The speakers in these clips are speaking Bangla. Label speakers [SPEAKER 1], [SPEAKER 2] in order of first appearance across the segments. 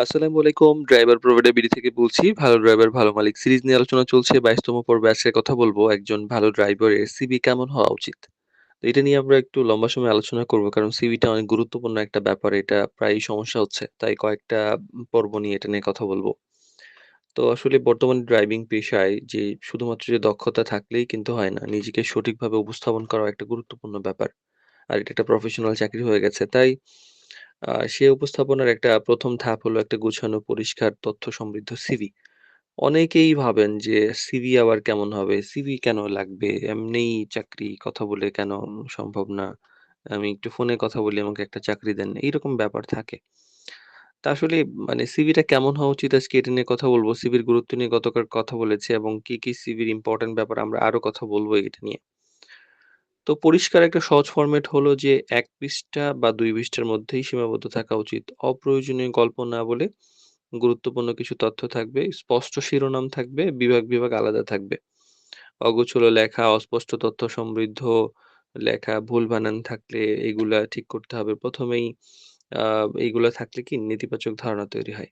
[SPEAKER 1] আসসালামু আলাইকুম। ড্রাইভার প্রোভাইডার বিডি থেকে বলছি। ভালো ড্রাইভার ভালো মালিক সিরিজ নিয়ে আলোচনা চলছে। ২২ তম পর্বে আজকে কথা বলবো একজন ভালো ড্রাইভারের সিভি কেমন হওয়া উচিত? তো এটা নিয়ে আমরা একটু লম্বা সময় আলোচনা করব। কারণ সিভিটা অনেক গুরুত্বপূর্ণ একটা ব্যাপার। এটা প্রায়ই সমস্যা হচ্ছে। তাই কয়েকটা পর্ব নিয়ে এটা নিয়ে কথা বলব। তো আসলে বর্তমানে ড্রাইভিং পেশায় যে শুধুমাত্র যে দক্ষতা থাকলেই কিন্তু হয় না। নিজেকে সঠিকভাবে উপস্থাপন করাও একটা গুরুত্বপূর্ণ ব্যাপার। আর এটা একটা প্রফেশনাল চাকরি হয়ে গেছে। তাই সে উপস্থাপনার একটা ১ম ধাপ হলো একটা গুছানো, পরিষ্কার, তথ্য সমৃদ্ধ সিভি। অনেকেই ভাবেন যে সিভি আবার কেমন হবে? সিভি কেন লাগবে? এমনিই চাকরি, কথা বলে কেন সম্ভব না? আমি একটু ফোনে কথা বলি, আমাকে একটা চাকরি দেন। এইরকম ব্যাপার থাকে। তা আসলে মানে সিভিটা কেমন হওয়া উচিত আজকে এটা নিয়ে কথা বলব। সিভির গুরুত্ব নিয়ে গতকাল কথা বলেছি এবং কি সিভির ইম্পোর্টেন্ট ব্যাপার আমরা আরো কথা বলব এটা নিয়ে। তো পরিষ্কার একটা সহজ ফরম্যাট হলো যে ১ পৃষ্ঠা বা ২ পৃষ্ঠার মধ্যেই সীমাবদ্ধ থাকা উচিত। অপ্রয়োজনীয় গল্প না বলে গুরুত্বপূর্ণ কিছু তথ্য থাকবে, স্পষ্ট শিরোনাম থাকবে, বিভাগ আলাদা থাকবে। অগোছালো লেখা, অস্পষ্ট তথ্য সমৃদ্ধ লেখা, ভুল বানান থাকলে এগুলা ঠিক করতে হবে। ১ম এই আ এইগুলা থাকলে কি নেতিবাচক ধারণা তৈরি হয়।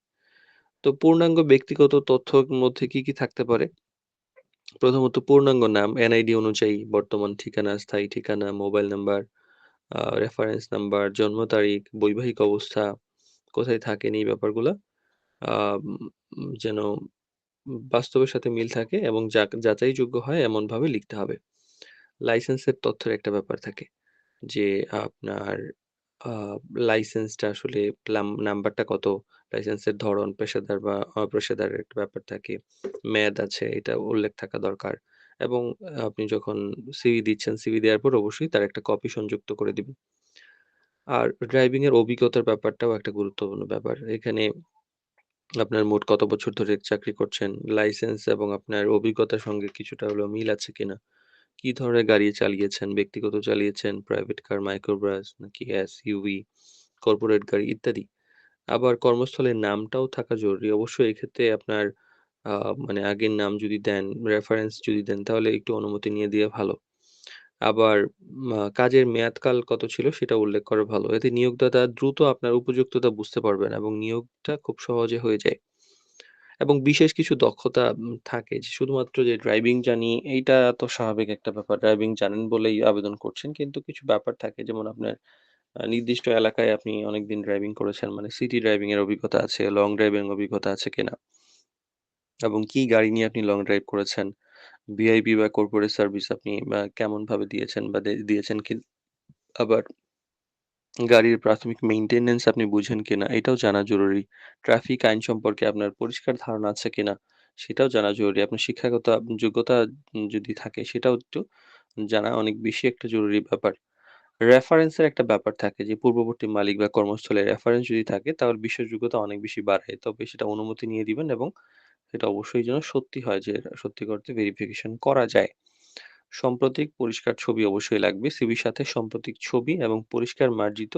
[SPEAKER 1] তো পূর্ণাঙ্গ ব্যক্তিগত তথ্যর মধ্যে কি থাকতে পারে? প্রথমত পূর্ণাঙ্গ নাম, এনআইডি অনুযায়ী বর্তমান ঠিকানা, স্থায়ী ঠিকানা, মোবাইল নাম্বার, রেফারেন্স নাম্বার, জন্ম তারিখ, বৈবাহিক অবস্থা, কোথায় থাকেন এই ব্যাপারগুলা আম যেন বাস্তবের সাথে মিল থাকে এবং যাচাইযোগ্য হয় এমনভাবে লিখতে হবে। লাইসেন্সের তথ্যের একটা ব্যাপার থাকে যে আপনার আ লাইসেন্সটা আসলে নাম্বারটা কত, লাইসেন্সের ধরন, পেশাদার বা অপেশাদারের একটা ব্যাপার থাকে। মেয়াদ আছে এটা উল্লেখ থাকা দরকার এবং আপনি যখন সিভি দিচ্ছেন, সিভি দেওয়ার পর অবশ্যই তার একটা কপি সংযুক্ত করে দিবেন। আর ড্রাইভিং এর অভিজ্ঞতার ব্যাপারটাও একটা গুরুত্বপূর্ণ ব্যাপার। এখানে আপনার মোট কত বছর ধরে চাকরি করছেন, লাইসেন্স এবং আপনার অভিজ্ঞতার সঙ্গে কিছুটা হলেও মিল আছে কিনা? কি ধরনের গাড়ি চালিয়েছেন? ব্যক্তিগত চালিয়েছেন, প্রাইভেট কার, মাইক্রোবাস নাকি এসইউভি, কর্পোরেট গাড়ি ইত্যাদি। আবার কর্মস্থলের নামটাও থাকা জরুরি। অবশ্যই এক্ষেত্রে আপনার আ মানে আগের নাম যদি দেন, রেফারেন্স যদি দেন তাহলে একটু অনুমতি নিয়ে দিয়ে ভালো। আবার কাজের মেয়াদকাল কত ছিল সেটা উল্লেখ করা ভালো। এতে নিয়োগদাতা দ্রুত আপনার উপযুক্ততা বুঝতে পারবেন এবং নিয়োগটা খুব সহজে হয়ে যায়। এবং বিশেষ কিছু দক্ষতা থাকে যে শুধুমাত্র যে ড্রাইভিং জানি এইটা তো স্বাভাবিক একটা ব্যাপার। ড্রাইভিং জানেন বলেই আবেদন করছেন। কিন্তু কিছু ব্যাপার থাকে যেমন আপনার নির্দিষ্ট এলাকায় আপনি অনেকদিন ড্রাইভিং করেছেন মানে সিটি ড্রাইভিং এর অভিজ্ঞতা আছে, লং ড্রাইভিং অভিজ্ঞতা আছে কিনা? এবং কি গাড়ি নিয়ে আপনি লং ড্রাইভ করেছেন? ভিআইপি বা কর্পোরেট সার্ভিস আপনি কেমনভাবে দিয়েছেন বা দিয়েছেন কি আবার গাড়ির প্রাথমিক মেইনটেন্যান্স আপনি বুঝেন কিনা এটাও জানা জরুরি। ট্রাফিক আইন সম্পর্কে আপনার পরিষ্কার ধারণা আছে কিনা সেটাও জানা জরুরি। আপনার শিক্ষাগত যোগ্যতা যদি থাকে সেটাও একটু জানা অনেক বেশি একটা জরুরি ব্যাপার। রেফারেন্সের একটা ব্যাপার থাকে যে পূর্ববর্তী মালিক বা কর্মস্থলে রেফারেন্স যদি থাকে তাহলে বিশ্বাসযোগ্যতা অনেক বেশি বাড়ে। তবে সেটা অনুমতি নিয়ে দিবেন এবং সেটা অবশ্যই যেন সত্যি হয় যে সত্যিকার অর্থে ভেরিফিকেশন করা যায়। সাম্প্রতিক পরিষ্কার ছবি অবশ্যই লাগবে। সিভির সাথে সাম্প্রতিক ছবি এবং পরিষ্কার মার্জিত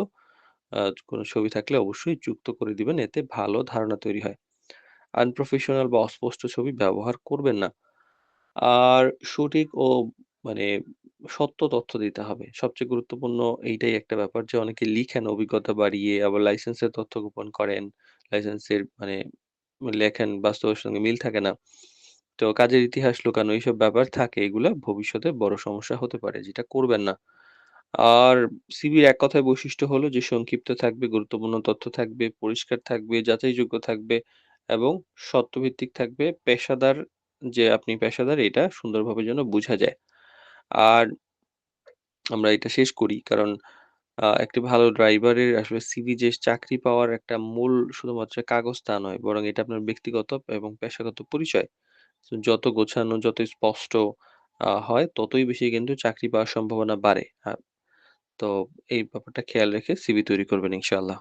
[SPEAKER 1] আ কোনো ছবি থাকলে অবশ্যই যুক্ত করে দিবেন। এতে ভালো ধারণা তৈরি হয়। আনপ্রফেশনাল বা অস্পষ্ট ছবি ব্যবহার করবেন না। আর সঠিক ও মানে সত্য তথ্য দিতে হবে। সবচেয়ে গুরুত্বপূর্ণ এইটাই একটা ব্যাপার যে অনেকে লিখেন অভিজ্ঞতা বাড়িয়ে আবার লাইসেন্সের তথ্য গোপন করেন। লাইসেন্সের লেখেন বাস্তবের সঙ্গে মিল থাকে না। তো কাজের ইতিহাস লুকানো এইসব ব্যাপার থাকে এগুলা ভবিষ্যতে বড় সমস্যা হতে পারে যেটা করবেন না। আর সিভির এক কথায় বৈশিষ্ট্য হলো যে সংক্ষিপ্ত থাকবে, গুরুত্বপূর্ণ তথ্য থাকবে, পরিষ্কার থাকবে, যাচাইযোগ্য থাকবে এবং সত্যভিত্তিক থাকবে। পেশাদার যে আপনি পেশাদার এটা সুন্দরভাবে যেন বুঝা যায়। আর আমরা এটা শেষ করি কারণ একটি ভালো ড্রাইভারের আসলে সিভি যে চাকরি পাওয়ার একটা মূল শুধুমাত্র কাগজ তা নয়। বরং এটা আপনার ব্যক্তিগত এবং পেশাগত পরিচয়। তো যত গোছানো, যত স্পষ্ট হয় ততই বেশি কিন্তু চাকরি পাওয়ার সম্ভাবনা বাড়ে। তো এই ব্যাপারটা খেয়াল রেখে সিভি তৈরি করবেন ইনশাআল্লাহ।